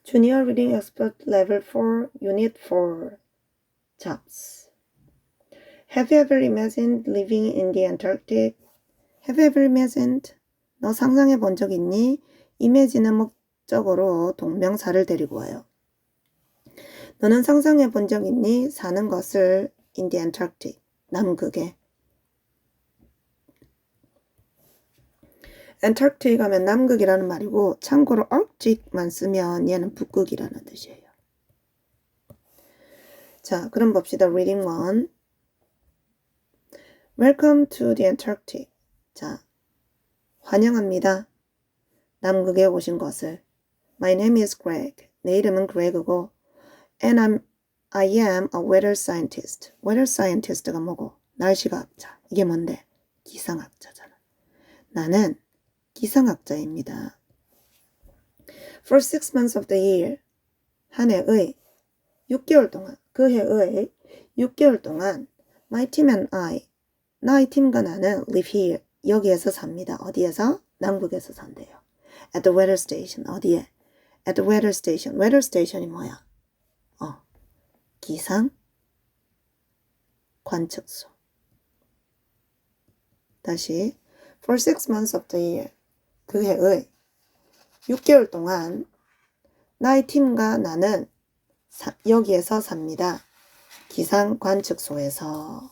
Junior Reading Expert Level 4, Unit 4, Jobs. Have you ever imagined living in the Antarctic? Have you ever imagined? 너 상상해 본 적 있니? imagine은 목적어로 동명사를 데리고 와요. 너는 상상해 본 적 있니? 사는 것을 in the Antarctic, 남극에. Antarctic 하면 남극이라는 말이고 참고로 Arctic만 쓰면 얘는 북극이라는 뜻이에요. 자, 그럼 봅시다. Reading 1. Welcome to the Antarctic. 자, 환영합니다. 남극에 오신 것을. My name is Greg. 내 이름은 Greg고 and I am a weather scientist. weather scientist가 뭐고? 날씨과학자. 이게 뭔데? 기상학자잖아. 나는 기상학자입니다. For 6 months of the year, 한 해의 6개월 동안, 그 해의 6개월 동안 my team and I, 나의 팀과 나는 live here, 여기에서 삽니다. 어디에서? 남극에서 산대요. At the weather station, 어디에? At the weather station. weather station이 뭐야? 기상 관측소. 다시 For 6 months of the year, 그 해의 6개월 동안 나의 팀과 나는 여기에서 삽니다. 기상 관측소에서.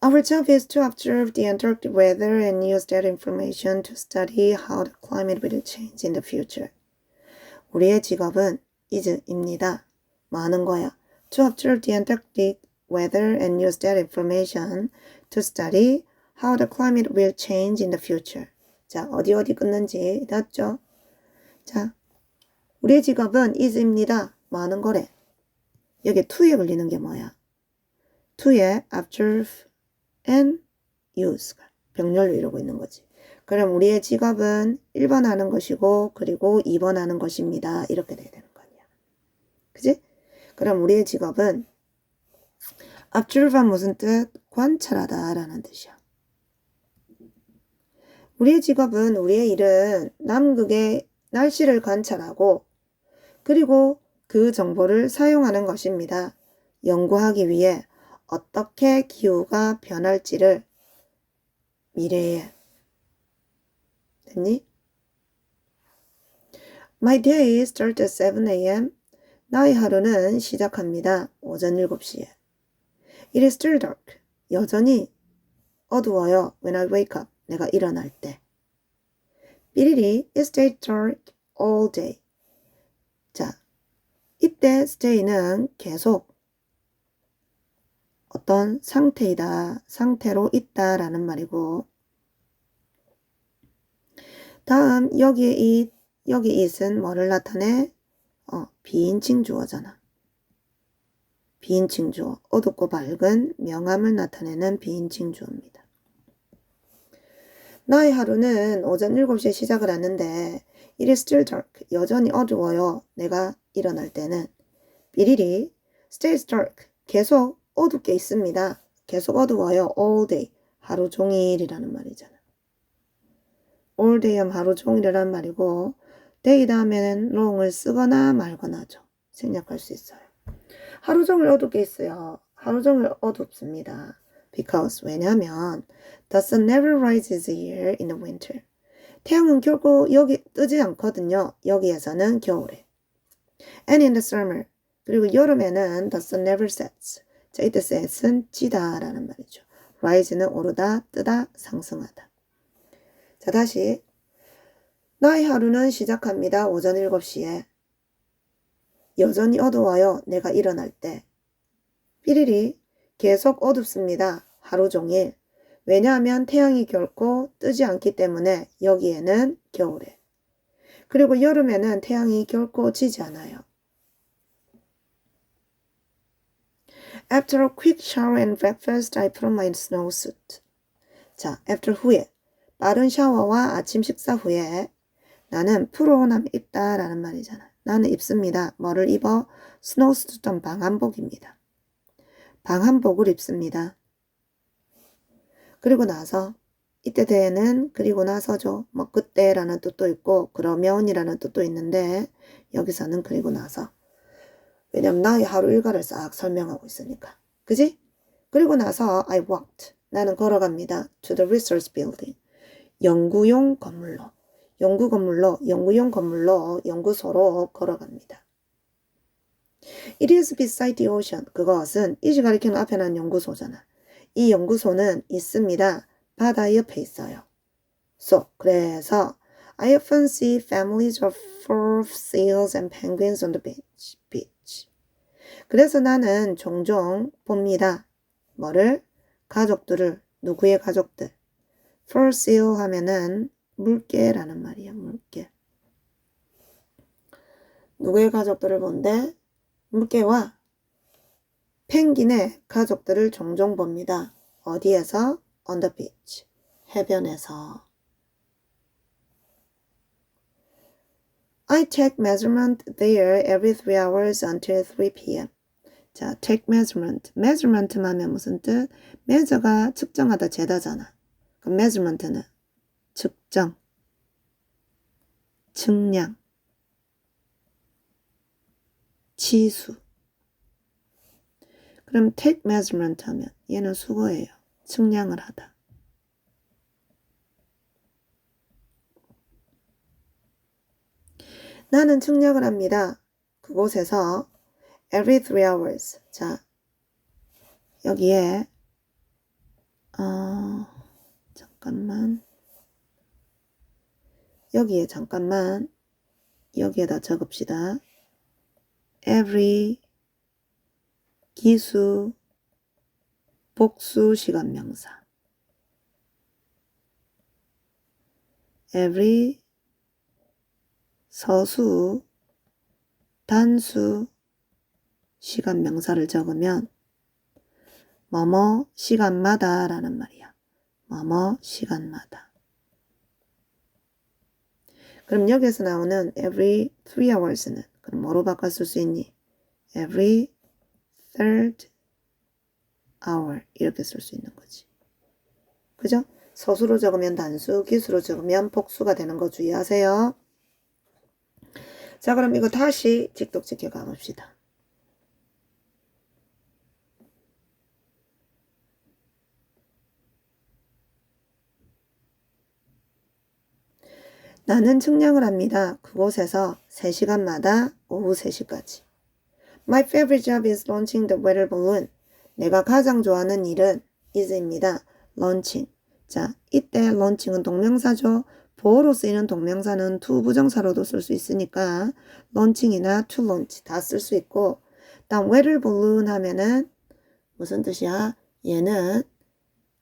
Our job is to observe the Antarctic weather and use that information to study how the climate will change in the future. 우리의 직업은 is입니다. 뭐 하는 거야? To observe the Antarctic weather and use that information to study how the climate will change in the future. 자, 어디 끊는지 됐죠? 자, 우리의 직업은 is입니다. 뭐 하는 거래? 여기 to에 걸리는 게 뭐야? to에 observe and use 병렬로 이루고 있는 거지. 그럼 우리의 직업은 1번 하는 것이고 그리고 2번 하는 것입니다. 이렇게 돼야 되는 거 아니야. 그지? 그럼 우리의 직업은 observe가 무슨 뜻? 관찰하다 라는 뜻이야. 우리의 직업은, 우리의 일은 남극의 날씨를 관찰하고 그리고 그 정보를 사용하는 것입니다. 연구하기 위해 어떻게 기후가 변할지를 미래에. 됐니? My day starts at 7 a.m. 나의 하루는 시작합니다. 오전 7시에. It is still dark. 여전히 어두워요. When I wake up. 내가 일어날 때. 삐리리, it stays dark all day. 자, 이때 stay는 계속 어떤 상태이다, 상태로 있다라는 말이고, 다음 여기 it은 뭐를 나타내? 비인칭 주어잖아. 비인칭 주어, 어둡고 밝은 명암을 나타내는 비인칭 주어입니다. 나의 하루는 오전 7시에 시작을 하는데 It is still dark. 여전히 어두워요. 내가 일어날 때는. 삐리리 stays dark. 계속 어둡게 있습니다. 계속 어두워요. all day. 하루 종일이라는 말이잖아. all day 하면 하루 종일이라는 말이고 day 다음에는 long을 쓰거나 말거나죠. 생략할 수 있어요. 하루 종일 어둡게 있어요. 하루 종일 어둡습니다. Because 왜냐하면 the sun never rises here in the winter. 태양은 결코 여기 뜨지 않거든요. 여기에서는 겨울에. And in the summer. 그리고 여름에는 the sun never sets. 자, 이때 set은 지다 라는 말이죠. rise는 오르다, 뜨다, 상승하다. 자, 다시. 나의 하루는 시작합니다. 오전 7시에. 여전히 어두워요. 내가 일어날 때. 삐리리 계속 어둡습니다. 하루 종일. 왜냐하면 태양이 결코 뜨지 않기 때문에 여기에는 겨울에. 그리고 여름에는 태양이 결코 지지 않아요. After a quick shower and breakfast, I put on my snowsuit. 자, after 후에 빠른 샤워와 아침 식사 후에 나는 풀어오남 입다 라는 말이잖아. 나는 입습니다. 뭐를 입어? snowsuit은 방한복입니다. 방한복을 입습니다. 그리고 나서 이때 대는 그리고 나서죠. 뭐 그때라는 뜻도 있고 그러면이라는 뜻도 있는데 여기서는 그리고 나서. 왜냐면 나의 하루 일과를 싹 설명하고 있으니까. 그지? 그리고 나서 I walked. 나는 걸어갑니다. To the research building. 연구용 건물로. 연구용 건물로 연구소로 걸어갑니다. It is beside the ocean. 그것은 이시 가리키는 앞에 난 연구소잖아. 이 연구소는 있습니다. 바다 옆에 있어요. So, 그래서 I often see families of fur seals and penguins on the beach. 그래서 나는 종종 봅니다. 뭐를? 가족들을. 누구의 가족들? fur seal 하면은 물개라는 말이야. 물개. 누구의 가족들을 본대? 물개와 펭귄의 가족들을 종종 봅니다. 어디에서? On the beach. 해변에서. I take measurement there every 3 hours until 3 p.m. 자, take measurement. measurement 하면 무슨 뜻? measure가 측정하다, 재다잖아. 그럼 measurement는 측정, 측량, 치수. 그럼 take measurement 하면 얘는 수거예요. 측량을 하다. 나는 측량을 합니다. 그곳에서 every 3 hours. 자, 여기에 잠깐만. 여기에다 적읍시다. every 기수 복수 시간 명사. every 서수 단수 시간 명사를 적으면 뭐뭐 시간마다 라는 말이야. 뭐뭐 시간마다. 그럼 여기에서 나오는 every 3 hours는 그럼 뭐로 바꿔 쓸 수 있니? every third hour 이렇게 쓸 수 있는 거지. 그죠? 서수로 적으면 단수, 기수로 적으면 복수가 되는 거 주의하세요. 자, 그럼 이거 다시 직독직해 가봅시다. 나는 측량을 합니다. 그곳에서 3시간마다 오후 3시까지. My favorite job is launching the weather balloon. 내가 가장 좋아하는 일은 is입니다. launching. 자, 이때 launching은 동명사죠. 보어로 쓰이는 동명사는 to 부정사로도 쓸 수 있으니까 launching이나 to launch 다 쓸 수 있고, 다음 weather balloon 하면은 무슨 뜻이야? 얘는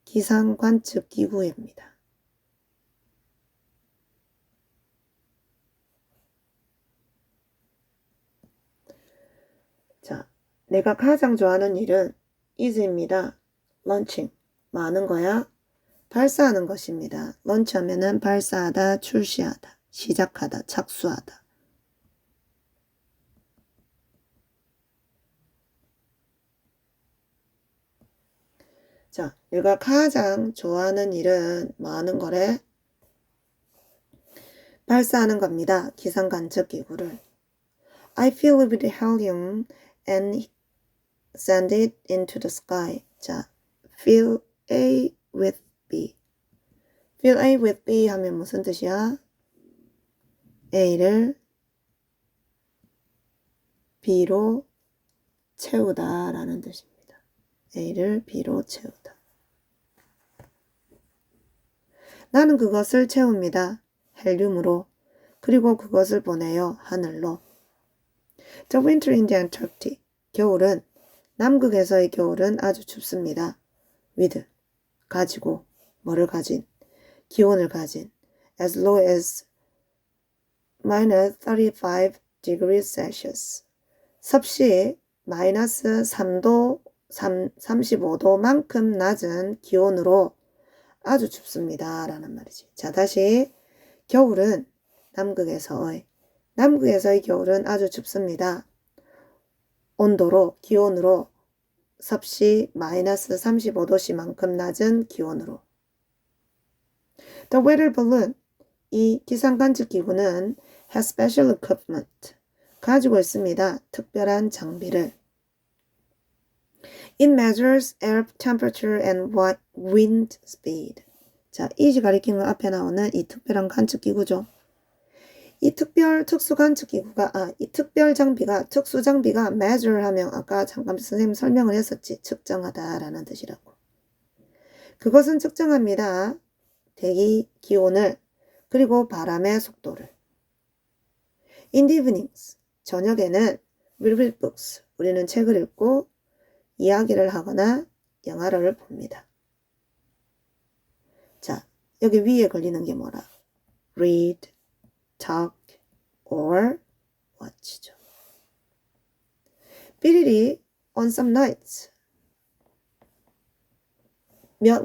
기상 관측 기구입니다. 자, 내가 가장 좋아하는 일은 is입니다. launching. 뭐 하는 거야? 발사하는 것입니다. launch 하면은 발사하다, 출시하다, 시작하다, 착수하다. 자, 내가 가장 좋아하는 일은 뭐 하는 거래? 발사하는 겁니다. 기상 관측 기구를. I fill it with helium and send it into the sky. 자, fill A with B. fill A with B 하면 무슨 뜻이야? A를 B로 채우다 라는 뜻입니다. A를 B로 채우다. 나는 그것을 채웁니다. 헬륨으로. 그리고 그것을 보내요. 하늘로. The winter in the Antarctic. 겨울은, 남극에서의 겨울은 아주 춥습니다. with, 가지고, 뭐를 가진, 기온을 가진, as low as minus 35 degrees Celsius. 섭씨 마이너스 3도, 35도만큼 낮은 기온으로 아주 춥습니다. 라는 말이지. 자, 다시. 겨울은 남극에서의 겨울은 아주 춥습니다. 온도로, 기온으로 섭씨 마이너스 35도씨만큼 낮은 기온으로. The weather balloon, 이 기상 관측 기구는 has special equipment, 가지고 있습니다. 특별한 장비를. It measures air temperature and wind speed. 자, 이지 가리키는 앞에 나오는 이 특별한 관측 기구죠. 이 특별 장비가 measure 하면 아까 잠깐 선생님 설명을 했었지. 측정하다라는 뜻이라고. 그것은 측정합니다. 대기 기온을 그리고 바람의 속도를. In the evenings, 저녁에는 we read books. 우리는 책을 읽고 이야기를 하거나 영화를 봅니다. 자, 여기 위에 걸리는 게 뭐라? read, talk, or watch죠. 삐리리 on some nights. 몇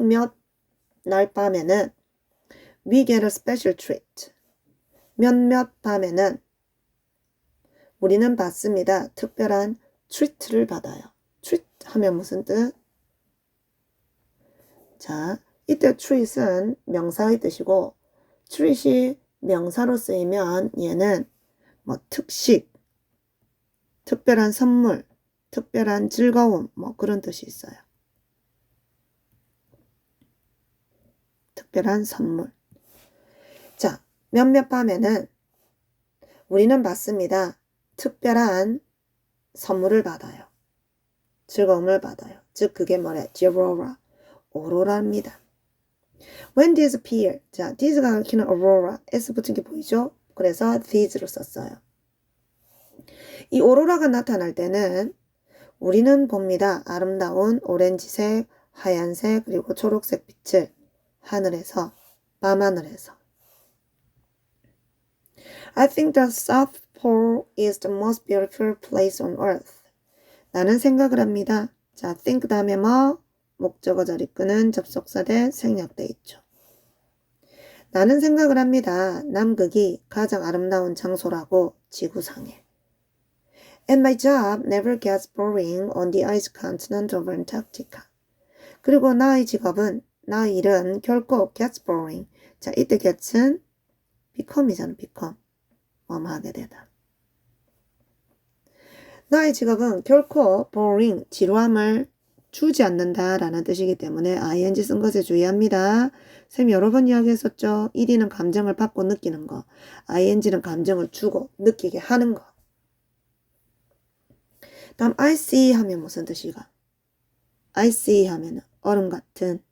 날 밤에는 we get a special treat. 몇몇 밤에는 우리는 받습니다. 특별한 treat를 받아요. treat 하면 무슨 뜻? 자, 이때 treat은 명사의 뜻이고 treat이 명사로 쓰이면 얘는 뭐 특식, 특별한 선물, 특별한 즐거움 뭐 그런 뜻이 있어요. 특별한 선물. 자, 몇몇 밤에는 우리는 받습니다. 특별한 선물을 받아요. 즐거움을 받아요. 즉 그게 뭐래? Aurora, 오로라입니다. When these appear, 자, these가 가리키는 aurora, s 붙은 게 보이죠? 그래서 these로 썼어요. 이 오로라가 나타날 때는 우리는 봅니다. 아름다운 오렌지색, 하얀색, 그리고 초록색 빛을 하늘에서, 밤하늘에서. I think the South Pole is the most beautiful place on earth. 나는 생각을 합니다. 자, think 다음에 뭐? 목적어 자리 끄는 접속사 대 생략돼 있죠. 나는 생각을 합니다. 남극이 가장 아름다운 장소라고 지구상에. And my job never gets boring on the ice continent of Antarctica. 그리고 나의 직업은, 나의 일은 결코 gets boring. 자, 이때 get은 become이잖아, become. 뭐뭐 하게 되다. 나의 직업은 결코 boring, 지루함을 주지 않는다라는 뜻이기 때문에 ing 쓴 것에 주의합니다. 쌤이 여러 번 이야기했었죠. ed는 감정을 받고 느끼는 거. ing는 감정을 주고 느끼게 하는 거. 다음 I see 하면 무슨 뜻이가? I see 하면 얼음 같은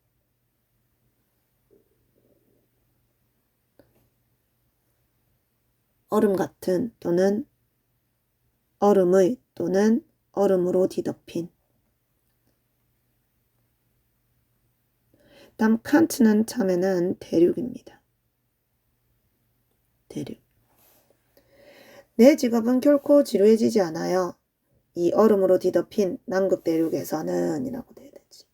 또는 얼음의 또는 얼음으로 뒤덮인. 다음 continent 하면은 대륙입니다. 대륙. 내 직업은 결코 지루해지지 않아요. 이 얼음으로 뒤덮인 남극 대륙에서는 이라고 돼야 되지.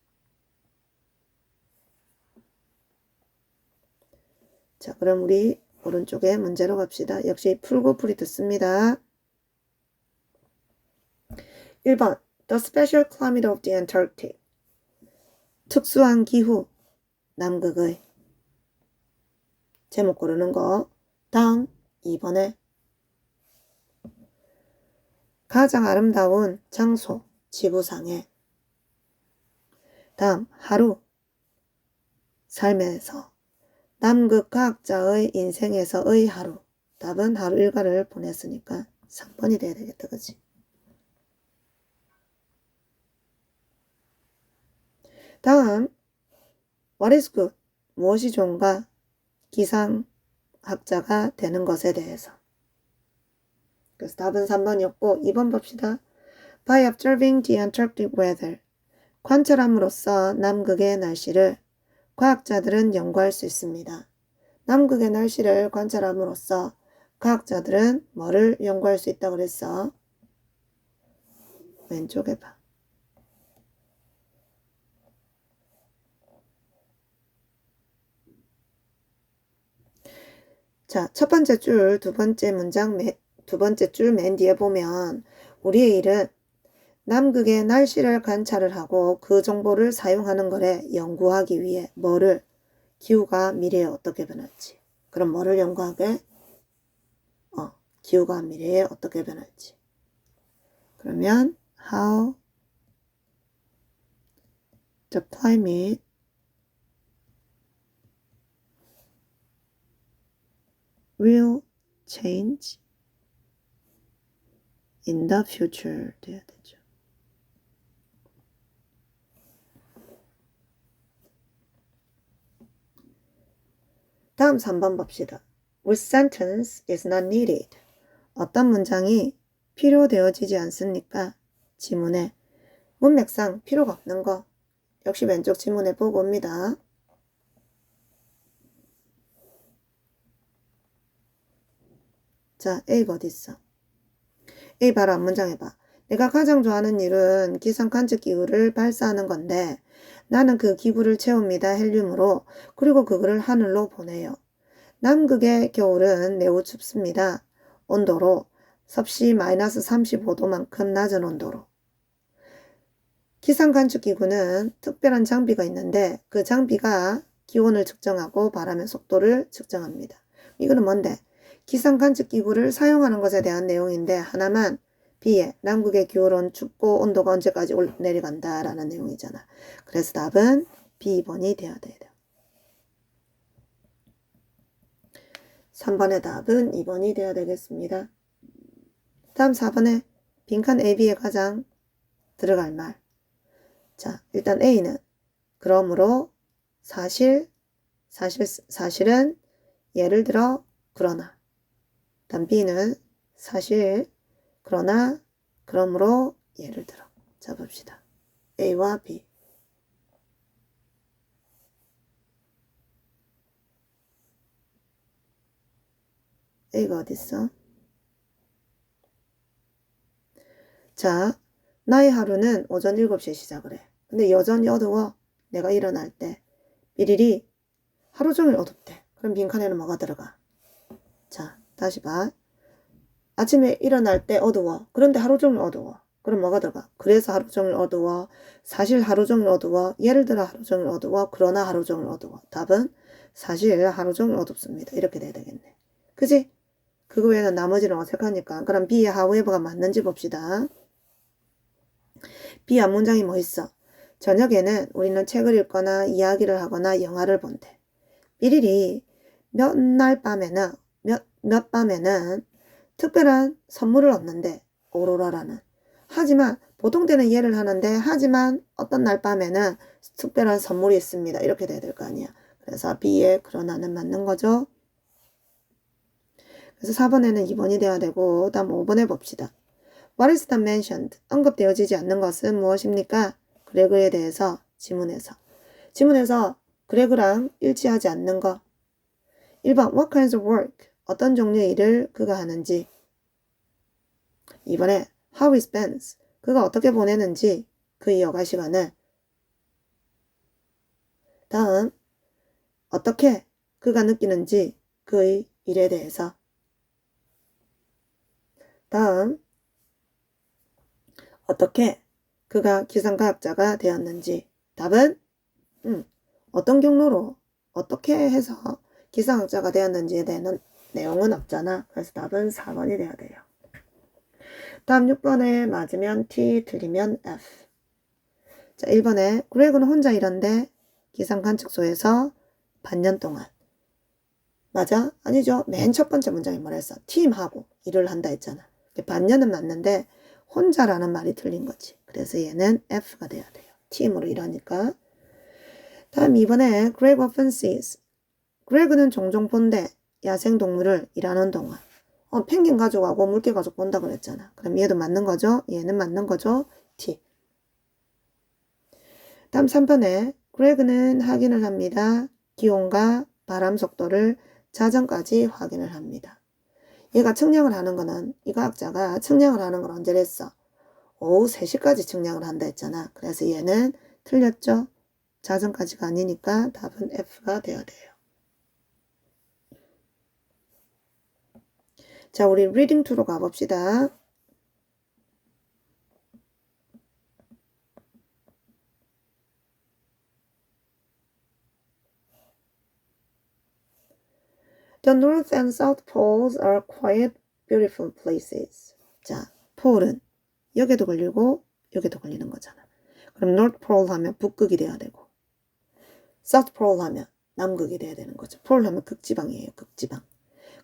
자, 그럼 우리 오른쪽에 문제로 갑시다. 역시 풀고 풀이 듣습니다. 1번 The special climate of the Antarctic. 특수한 기후, 남극의. 제목 고르는 거. 다음 2번에 가장 아름다운 장소, 지구상에. 다음 하루, 삶에서. 남극 과학자의 인생에서의 하루. 답은 하루 일과를 보냈으니까 3번이 돼야 되겠다, 그치? 다음 What is good? 무엇이 좋은가? 기상학자가 되는 것에 대해서. 그래서 답은 3번이었고 2번 봅시다. By observing the Antarctic weather. 관찰함으로써 남극의 날씨를 과학자들은 연구할 수 있습니다. 남극의 날씨를 관찰함으로써 과학자들은 뭐를 연구할 수 있다고 그랬어? 왼쪽에 봐. 자, 첫 번째 줄, 두 번째 문장, 두 번째 줄 맨 뒤에 보면 우리의 일은 남극의 날씨를 관찰을 하고 그 정보를 사용하는 거래. 연구하기 위해 뭐를? 기후가 미래에 어떻게 변할지. 그럼 뭐를 연구하게? 기후가 미래에 어떻게 변할지. 그러면 how the climate will change in the future 돼야 되죠. 다음 3번 봅시다. Which sentence is not needed? 어떤 문장이 필요되어지지 않습니까? 지문에 문맥상 필요가 없는 거 역시 왼쪽 지문에 보고 옵니다. 자, A가 어디 있어? A 바로 앞문장 해봐. 내가 가장 좋아하는 일은 기상 관측 기구를 발사하는 건데 나는 그 기구를 채웁니다. 헬륨으로. 그리고 그거를 하늘로 보내요. 남극의 겨울은 매우 춥습니다. 온도로 섭씨 마이너스 35도만큼 낮은 온도로. 기상 관측 기구는 특별한 장비가 있는데 그 장비가 기온을 측정하고 바람의 속도를 측정합니다. 이거는 뭔데? 기상 관측 기구를 사용하는 것에 대한 내용인데 하나만 B에 남극의 겨울은 춥고 온도가 언제까지 내려간다 라는 내용이잖아. 그래서 답은 B번이 되어야 돼요. 3번의 답은 2번이 되어야 되겠습니다. 다음 4번에 빈칸 A, B에 가장 들어갈 말. 자, 일단 A는 그러므로 사실은 예를 들어 그러나. 다음 B는 사실 그러나 그러므로 예를 들어. 자, 봅시다. A와 B. A가 어딨어? 자, 나의 하루는 오전 7시에 시작을 해. 근데 여전히 어두워. 내가 일어날 때. 삐리리 하루 종일 어둡대. 그럼 빈칸에는 뭐가 들어가? 자, 다시 봐. 아침에 일어날 때 어두워. 그런데 하루 종일 어두워. 그럼 뭐가 들어가? 그래서 하루 종일 어두워. 사실 하루 종일 어두워. 예를 들어 하루 종일 어두워. 그러나 하루 종일 어두워. 답은 사실 하루 종일 어둡습니다. 이렇게 돼야 되겠네. 그지? 그거 외에는 나머지는 어색하니까. 그럼 B의 however가 맞는지 봅시다. B 앞문장이 뭐 있어? 저녁에는 우리는 책을 읽거나 이야기를 하거나 영화를 본대. 삐리리 몇 밤에는 특별한 선물을 얻는데 오로라라는. 하지만 보통 때는 이해를 하는데 하지만 어떤 날 밤에는 특별한 선물이 있습니다. 이렇게 돼야 될 거 아니야. 그래서 B의 그러나는 맞는 거죠. 그래서 4번에는 2번이 돼야 되고 다음 5번에 봅시다. What is not mentioned? 언급되어지지 않는 것은 무엇입니까? 그레그에 대해서 지문에서 그레그랑 일치하지 않는 거. 1번 What kinds of work? 어떤 종류의 일을 그가 하는지. 2번에 How he spends? 그가 어떻게 보내는지 그의 여가 시간을. 다음 어떻게 그가 느끼는지 그의 일에 대해서. 다음 어떻게 그가 기상과학자가 되었는지. 답은 어떤 경로로 어떻게 해서 기상학자가 되었는지에 대한 내용은 없잖아. 그래서 답은 4번이 돼야 돼요. 다음 6번에 맞으면 T, 틀리면 F. 자, 1번에 그레그는 혼자 일한데 기상관측소에서 반년 동안. 맞아? 아니죠. 맨 첫 번째 문장이 뭐랬어? 팀하고 일을 한다 했잖아. 반년은 맞는데 혼자라는 말이 틀린 거지. 그래서 얘는 F가 돼야 돼요. 팀으로 일하니까. 다음 2번에 Greg often sees. 그레그는 종종 본대. 야생동물을 일하는 동안. 펭귄 가족하고 물개 가족 본다 그랬잖아. 그럼 얘도 맞는 거죠? 얘는 맞는 거죠? T. 다음 3번에 그레그는 확인을 합니다. 기온과 바람 속도를 자정까지 확인을 합니다. 얘가 측량을 하는 거는 이 과학자가 측량을 하는 걸 언제 했어? 오후 3시까지 측량을 한다 했잖아. 그래서 얘는 틀렸죠? 자정까지가 아니니까 답은 F가 되어야 돼요. 자, 우리 리딩 2로 가봅시다. The North and South Poles are quite beautiful places. 자, 폴은 여기도 걸리고 여기도 걸리는 거잖아. 그럼 North Pole 하면 북극이 돼야 되고 South Pole 하면 남극이 돼야 되는 거죠. 폴 하면 극지방이에요. 극지방.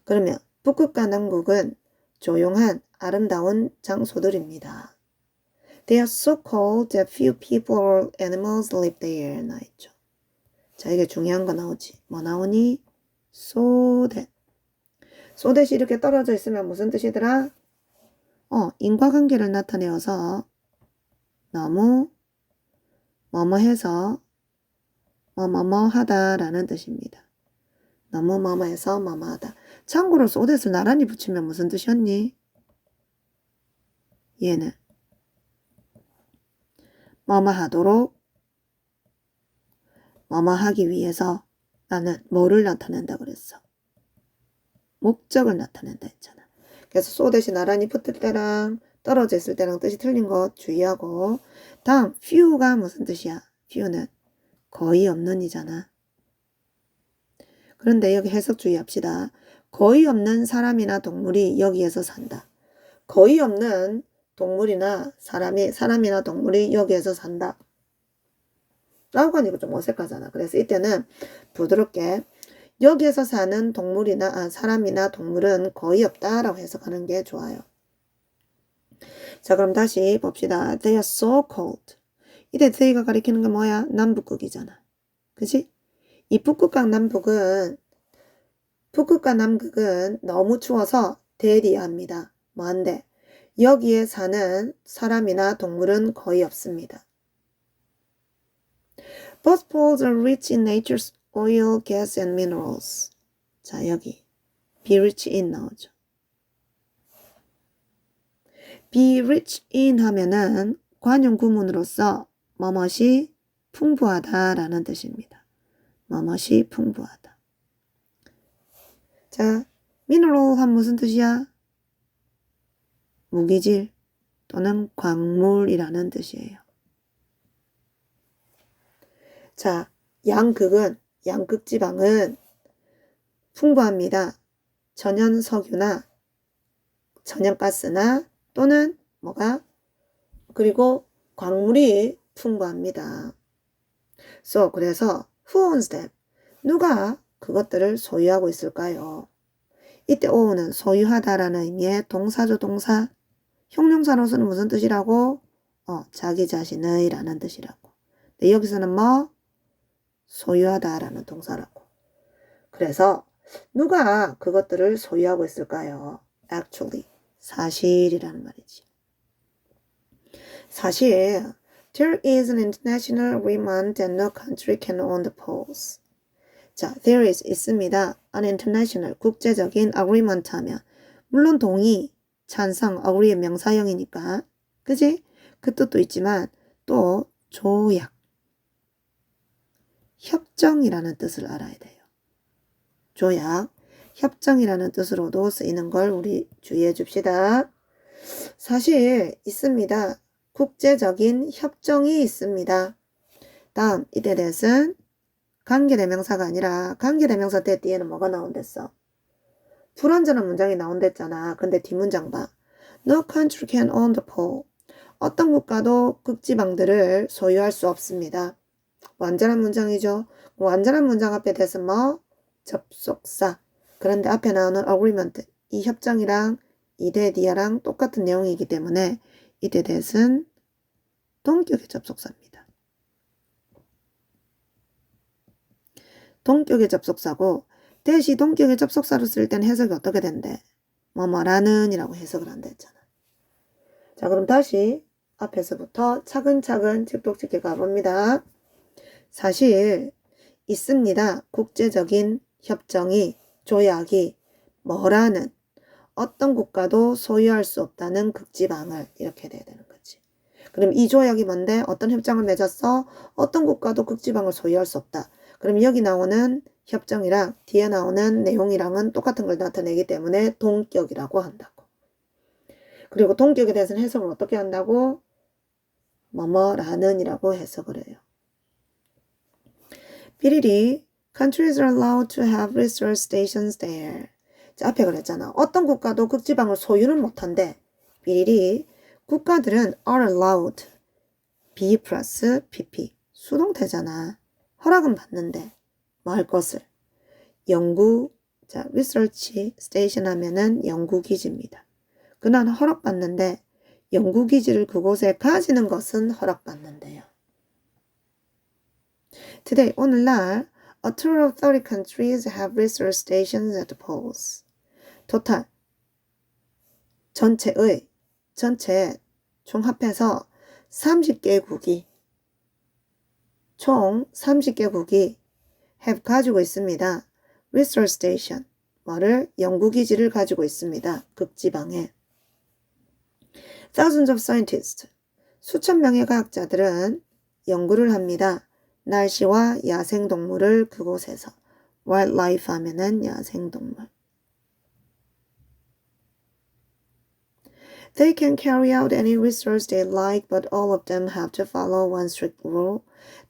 그러면 북극과 남극은 조용한 아름다운 장소들입니다. They are so cold that few people or animals live there. 나있죠. 자, 이게 중요한 거 나오지. 뭐 나오니? So that. So that이 이렇게 떨어져 있으면 무슨 뜻이더라? 인과관계를 나타내어서 너무 뭐뭐해서 뭐뭐하다라는 뜻입니다. 너무 뭐뭐해서 뭐뭐하다. 참고로 so that을 나란히 붙이면 무슨 뜻이었니? 얘는 뭐뭐하도록 뭐뭐하기 위해서 나는 뭐를 나타낸다 그랬어? 목적을 나타낸다 했잖아. 그래서 so that이 나란히 붙을 때랑 떨어져 있을 때랑 뜻이 틀린 거 주의하고 다음 few가 무슨 뜻이야? few는 거의 없는 이잖아. 그런데 여기 해석 주의합시다. 거의 없는 사람이나 동물이 여기에서 산다. 거의 없는 동물이나 사람이나 동물이 여기에서 산다. 라고 하니까 좀 어색하잖아. 그래서 이때는 부드럽게 여기에서 사는 사람이나 동물은 거의 없다라고 해석하는 게 좋아요. 자, 그럼 다시 봅시다. They are so cold. 이때 they가 가리키는 게 뭐야? 남북극이잖아. 그치? 이 북극과 남극은 너무 추워서 대리합니다. 뭐한데? 여기에 사는 사람이나 동물은 거의 없습니다. Both poles are rich in nature's oil, gas, and minerals. 자, 여기 be rich in 나오죠. be rich in 하면은 관용 구문으로서 뭐뭇이 풍부하다라는 뜻입니다. 뭐뭇이 풍부하다. 자, mineral 하면 무슨 뜻이야? 무기질 또는 광물이라는 뜻이에요. 자, 양극지방은 풍부합니다. 천연석유나 천연가스나 또는 그리고 광물이 풍부합니다. So, 그래서 who owns them? 누가 그것들을 소유하고 있을까요? 이때 own은 소유하다라는 의미의 동사죠, 동사. 형용사로서는 무슨 뜻이라고? 자기 자신의 라는 뜻이라고. 근데 여기서는 소유하다라는 동사라고. 그래서 누가 그것들을 소유하고 있을까요? Actually, 사실이라는 말이지. 사실, there is an international agreement that no country can own the poles. 자, there is 있습니다. an international, 국제적인 agreement 하면 물론 동의, 찬성, agree의 명사형이니까 그지? 그 뜻도 있지만 또 조약, 협정이라는 뜻을 알아야 돼요. 조약, 협정이라는 뜻으로도 쓰이는 걸 우리 주의해 줍시다. 사실 있습니다. 국제적인 협정이 있습니다. 다음 이때 that은 관계대명사가 아니라 관계대명사 that 뒤에는 뭐가 나온댔어? 불완전한 문장이 나온댔잖아. 근데 뒷문장 봐. No country can own the pole. 어떤 국가도 극지방들을 소유할 수 없습니다. 완전한 문장이죠. 완전한 문장 앞에 that은 접속사. 그런데 앞에 나오는 agreement, 이 협정이랑 이 that이랑 똑같은 내용이기 때문에 이때 that은 동격의 접속사입니다. 동격의 접속사고 that이 동격의 접속사로 쓸 때는 해석이 어떻게 된대? 뭐뭐라는 이라고 해석을 한다 했잖아. 자, 그럼 다시 앞에서부터 차근차근 짚독직해 가봅니다. 사실 있습니다. 국제적인 협정이, 조약이 뭐라는 어떤 국가도 소유할 수 없다는 극지방을 이렇게 돼야 되는 거지. 그럼 이 조약이 뭔데? 어떤 협정을 맺었어? 어떤 국가도 극지방을 소유할 수 없다. 그럼 여기 나오는 협정이랑 뒤에 나오는 내용이랑은 똑같은 걸 나타내기 때문에 동격이라고 한다고. 그리고 동격에 대해서는 해석을 어떻게 한다고? 뭐뭐라는 이라고 해석을 해요. 삐리리 Countries are allowed to have research stations there. 자, 앞에 그랬잖아. 어떤 국가도 극지방을 소유는 못한대. 삐리리. 국가들은 are allowed. be 플러스 pp. 수동태잖아. 허락은 받는데 뭐 할 것을. 연구, 자, research station 하면은 연구기지입니다. 그는 허락받는데 연구기지를 그곳에 가지는 것은 허락받는데요. Today, 오늘날 a total of 30 countries have research stations at the poles. total, 전체 총 합해서 30개국이 총 30개국이 have 가지고 있습니다. research station, 뭐를 연구기지를 가지고 있습니다. 극지방에. Thousands of scientists, 수천 명의 과학자들은 연구를 합니다. 날씨와 야생동물을 그곳에서. wildlife 하면은 야생동물. They can carry out any research they like, but all of them have to follow one strict rule.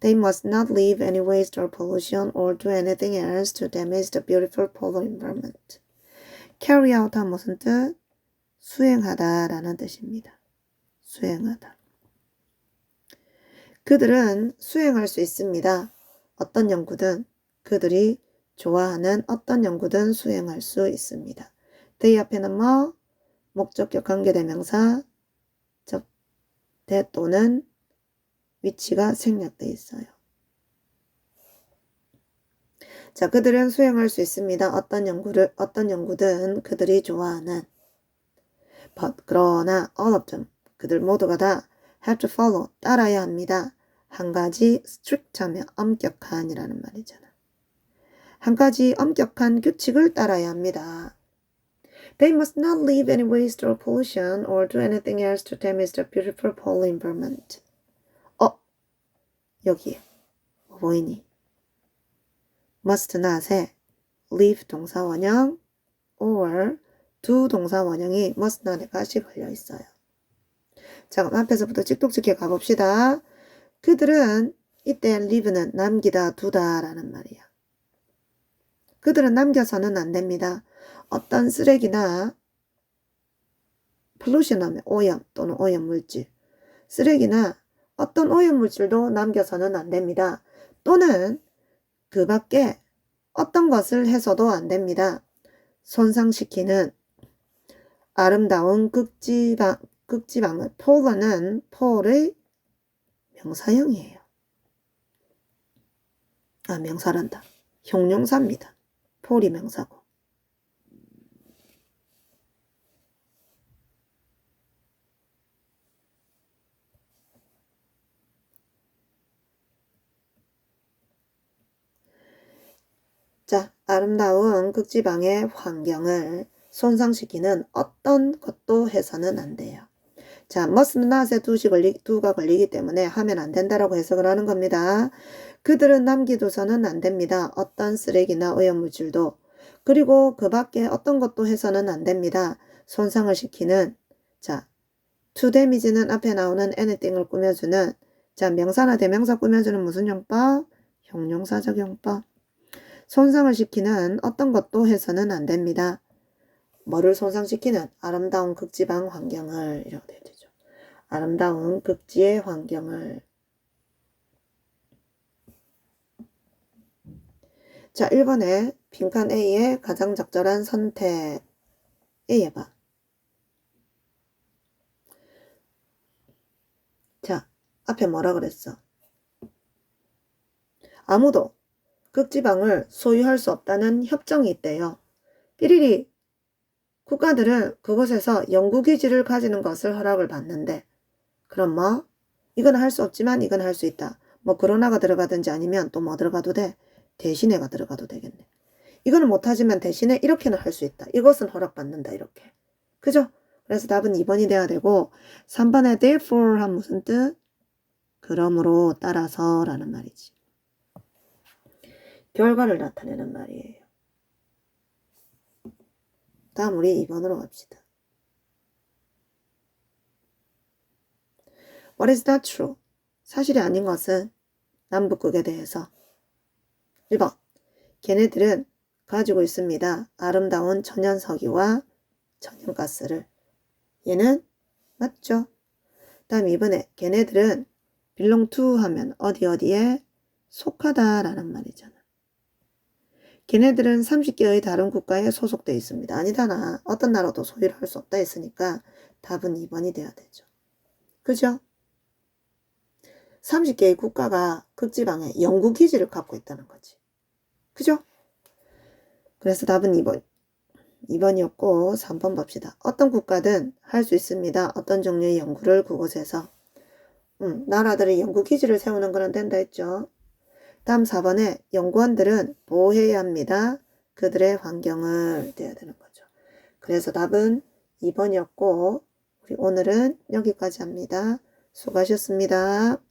They must not leave any waste or pollution or do anything else to damage the beautiful polar environment. carry out은 무슨 뜻? 수행하다 라는 뜻입니다. 수행하다. 그들은 수행할 수 있습니다. 어떤 연구든 그들이 좋아하는 어떤 연구든 수행할 수 있습니다. they 앞에는 뭐? 목적격 관계대명사 접대 또는 위치가 생략돼 있어요. 자, 그들은 수행할 수 있습니다. 어떤 연구든 그들이 좋아하는. but 그러나 all of them 그들 모두가 다 have to follow 따라야 합니다. 한 가지 strict 하면 엄격한이라는 말이잖아. 한 가지 엄격한 규칙을 따라야 합니다. They must not leave any waste or pollution or do anything else to damage the beautiful polar environment. 여기에 뭐 보이니? must not에 leave 동사 원형 or do 동사 원형이 must not에 같이 걸려 있어요. 자, 그럼 앞에서부터 찍독찍게 가봅시다. 그들은 이때 leave는 남기다, 두다 라는 말이야. 그들은 남겨서는 안 됩니다. 어떤 쓰레기나 pollution 하면 오염 또는 오염물질, 쓰레기나 어떤 오염물질도 남겨서는 안 됩니다. 또는 그 밖에 어떤 것을 해서도 안 됩니다. 손상시키는 아름다운 극지방을 pole는 pole의 명사형이에요. 명사란다. 형용사입니다. pole이 명사고. 자, 아름다운 극지방의 환경을 손상시키는 어떤 것도 해서는 안 돼요. 자, must not에 두가 걸리기 때문에 하면 안 된다라고 해석을 하는 겁니다. 그들은 남기둬서는 안 됩니다. 어떤 쓰레기나 오염물질도. 그리고 그 밖에 어떤 것도 해서는 안 됩니다. 손상을 시키는. 자, to damage는 앞에 나오는 anything을 꾸며주는. 자, 명사나 대명사 꾸며주는 무슨 형법? 형용사적 형법. 손상을 시키는 어떤 것도 해서는 안 됩니다. 뭐를 손상시키는? 아름다운 극지방 환경을 이렇게 돼야 되죠. 아름다운 극지의 환경을. 자, 1번에 빈칸 A의 가장 적절한 선택. A 해봐. 자, 앞에 뭐라 그랬어? 아무도 극지방을 소유할 수 없다는 협정이 있대요. 삐리리 국가들은 그곳에서 연구기지를 가지는 것을 허락을 받는데 그럼 뭐? 이건 할 수 없지만 이건 할 수 있다. 뭐 그러나가 들어가든지 아니면 또 뭐 들어가도 돼? 대신에가 들어가도 되겠네. 이거는 못하지만 대신에 이렇게는 할 수 있다. 이것은 허락받는다. 이렇게. 그죠? 그래서 답은 2번이 돼야 되고 3번에 therefore 한 무슨 뜻? 그러므로 따라서 라는 말이지. 결과를 나타내는 말이에요. 다음 우리 2번으로 갑시다. What is not true? 사실이 아닌 것은 남북극에 대해서 1번 걔네들은 가지고 있습니다. 아름다운 천연석유와 천연가스를. 얘는 맞죠? 다음 2번에 걔네들은 belong to 하면 어디에 속하다라는 말이잖아. 걔네들은 30개의 다른 국가에 소속되어 있습니다. 아니다나 어떤 나라도 소유를 할 수 없다 했으니까 답은 2번이 돼야 되죠. 그죠? 30개의 국가가 극지방에 연구기지를 갖고 있다는 거지. 그죠? 그래서 답은 2번이었고 3번 봅시다. 어떤 국가든 할 수 있습니다. 어떤 종류의 연구를 그곳에서. 나라들이 연구기지를 세우는 건 안 된다 했죠. 다음 4번에 연구원들은 보호해야 합니다. 그들의 환경을 돼야 되는 거죠. 그래서 답은 2번이었고 우리 오늘은 여기까지 합니다. 수고하셨습니다.